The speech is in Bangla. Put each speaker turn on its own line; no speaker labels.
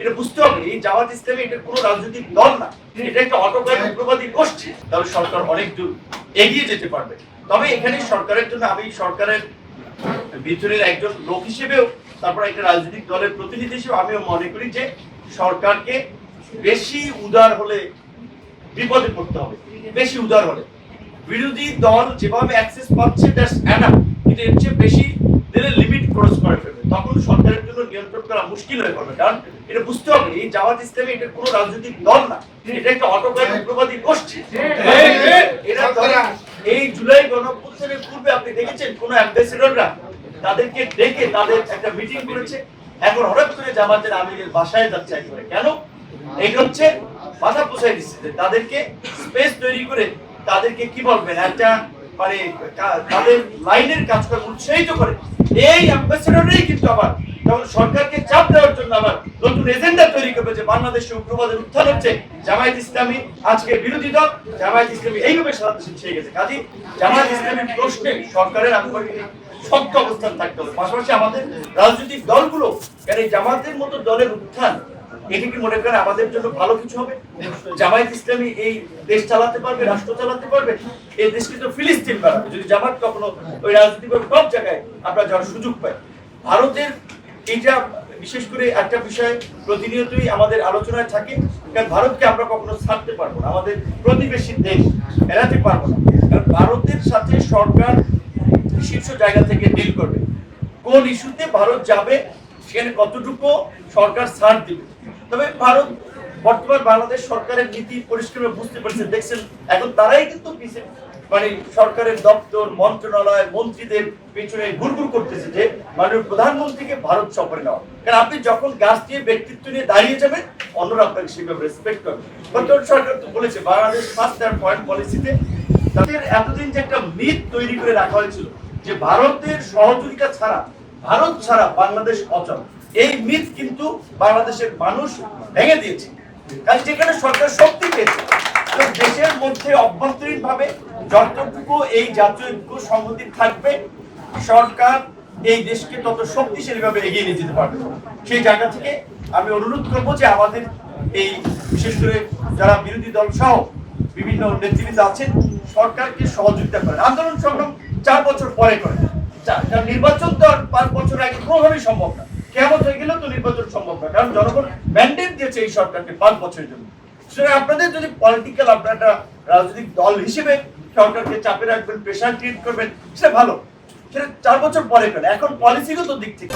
এটা বুঝতে হবে। এই জামাত ইসলামী এটা কোনো রাজনৈতিক দল না, এটা একটা অটোক্র্যাট উগ্রবাদী গোষ্ঠী। তাহলে সরকার অনেক দূর এগিয়ে যেতে পারবে। তবে এখানে সরকারের জন্য আমি সরকারের ভিতরের একজন লোক হিসেবেও, তারপর একটা রাজনৈতিক দলের প্রতিনিধি হিসেবে আমিও মনে করি যে সরকারকে বেশি উদার হলে বিপদে পড়তে হবে। বেশি উদার হলে বিরোধী দল যেভাবে অ্যাক্সেস পাচ্ছে দ্যাটস এনাফ, কিন্তু এর চেয়ে বেশি দিলে লিমিট ক্রস করে ফেলবে, তখন সরকারের জন্য নিয়ন্ত্রণ করা মুশকিল হয়ে পড়বে। কারণ এটা বুঝতে হবে, এই জামাত ইসলামী এটা কোনো রাজনৈতিক দল না, এটা একটা অটোক্র্যাট উগ্রবাদী গোষ্ঠী। এরা এই জুলাই গণঅভ্যুত্থানের পূর্বে আপনি দেখেছেন কোন অ্যাম্বাসেডররা তাদেরকে ডেকে তাদের একটা মিটিং করেছে, এখন হঠাৎ করে জামাতের আমিরের বাসায় যাচ্ছে একবারে। কেন? এই হচ্ছে মাথা পোষাই দিচ্ছে যে তাদেরকে স্পেস তৈরি করে তাদেরকে কি বলবেন একটা মানে তাদের লাইনের কাজকর্ম উৎসাহিত করে। এই অ্যাম্বাসেডররাই কিন্তু আবার তখন সরকারকে চাপ দেওয়ার জন্য আবার নতুন এজেন্ডা তৈরি করবে যে বাংলাদেশে উগ্রবাদের উত্থান হচ্ছে, জামায়াত ইসলামী আজকে বিরোধী দল, জামায়াত ইসলামী এইভাবে সারা দেশে ছেয়ে গেছে। কাজী জামায়াত ইসলামীর প্রশ্নে সরকারের শক্ত অবস্থান থাকতে হবে। পাশাপাশি আমাদের রাজনৈতিক দলগুলো, কারণ এই জামাতের মতো দলের উত্থান এটি কি মনে করেন আমাদের জন্য ভালো কিছু হবে? জামায়াত ইসলামী এই দেশ চালাতে পারবে, রাষ্ট্র চালাতে পারবে? এই দেশকে তো ফিলিস্তিন বানাবে যদি জামাত কখনো ওই রাজনীতিভাবে টপ জায়গায় আমরা যাওয়ার সুযোগ পাই। ভারতের এইটা বিশেষ করে একটা বিষয় প্রতিনিয়তই আমাদের আলোচনায় থাকে, কারণ ভারতকে আমরা কখনো ছাড়তে পারবো না, আমাদের প্রতিবেশী দেশ এড়াতে পারবো না। কারণ ভারতের সাথে সরকার শীর্ষ জায়গা থেকে ডিল করবে, কোন ইস্যুতে ভারত যাবে সেখানে কতটুকু সরকার ছাড় দিবে। তবে ভারত বর্তমান বাংলাদেশ সরকারের নীতি পরিষ্কার বুঝতে পারছে, দেখছেন এখন তারাই কিন্তু মানে সরকারের দপ্তর মন্ত্রণালয় মন্ত্রীদের পেছনে ঘুরঘুর করতেছে যে মাননীয় প্রধানমন্ত্রীকে ভারত সফরে নেওয়া। কারণ আপনি যখন গাছ দিয়ে ব্যক্তিত্ব নিয়ে দাঁড়িয়ে যাবেন, অন্যরা আপনাকে সেভাবে রেসপেক্ট করবে। বর্তমান সরকার তো বলেছে বাংলাদেশ ফার্স্ট এন্ড পয়েন্ট পলিসিতে তাদের এতদিন যে একটা মিথ তৈরি করে রাখা হয়েছিল যে ভারতের সহযোগিতা ছাড়া, ভারত ছাড়া বাংলাদেশ অচল, এই মিথ কিন্তু বাংলাদেশের মানুষ ভেঙে দিয়েছে। কারণ যেখানে সরকার শক্তি পেয়েছে, দেশের মধ্যে অভ্যন্তরীণ ভাবে যতটুকু এই জাতীয় ঐক্য সংহতি থাকবে, সরকার এই দেশকে তত শক্তিশালী ভাবে এগিয়ে নিয়ে যেতে পারবে। সেই জায়গা থেকে আমি অনুরোধ করবো যে আমাদের এই বিশেষ করে যারা বিরোধী দল সহ বিভিন্ন নেতৃবৃন্দ আছেন, সরকারকে সহযোগিতা করেন। আন্দোলন সংগ্রাম 4 বছর পরে করেন, কারণ নির্বাচন তো আর 5 বছর আগে কোনোভাবেই সম্ভব না। কেমন হয়ে গেলেও তো নির্বাচন সম্ভব না, কারণ জনগণ ম্যান্ডেট দিয়েছে এই সরকারকে 5 বছরের জন্য। সুতরাং আপনাদের যদি পলিটিক্যাল আপনারা রাজনৈতিক দল হিসেবে সরকারকে চাপে রাখবেন, প্রেশার ক্রিয়েট করবেন, সেটা ভালো, সেটা 4 বছর পরে করেন। এখন পলিসিগত দিক থেকে